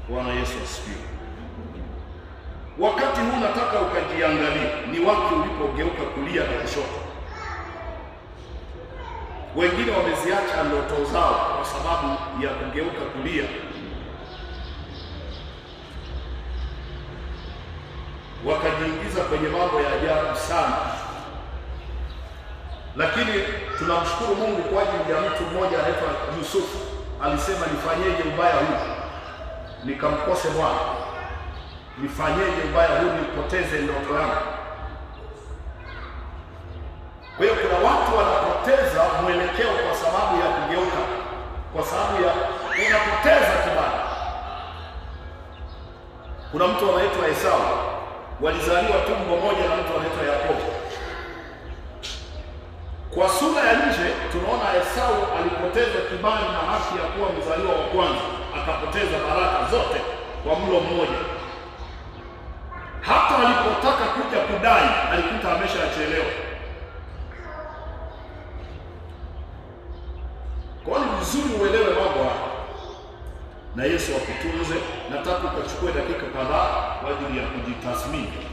Bwana Yesu asifiwe. Wakati huu nataka ukajiangalie ni wapi ulipogeuka kulia na kushoto. Wengine wameziacha ndoto zao kwa sababu ya kugeuka kulia. Wakajiingiza kwenye mambo ya ajabu sana. Lakini tunamshukuru Mungu kwa ajili ya mtu mmoja anaitwa Yusufu. Alisema, nifanyeje ubaya huu nikamkose Bwana? Nifanyeje ubaya huu nipoteze ndoto yangu? Kwa hiyo kuna watu wanapoteza mwelekeo kwa sababu ya kugeuka, kwa sababu ya unapoteza kibali. Kuna mtu anaitwa Esau, walizaliwa tumbo moja na mtu anaitwa Yakobo. Kwa sura ya nje tunaona Esau alipoteza kibali na haki ya kuwa mzaliwa wa kwanza, akapoteza baraka zote kwa mlo mmoja. Hata alipotaka kuja kudai alikuta ameshachelewa. Kwa hiyo ni vizuri uelewe mambo haya, na Yesu akutunze. Nataka ukachukue dakika kadhaa kwa ajili ya kujitathmini.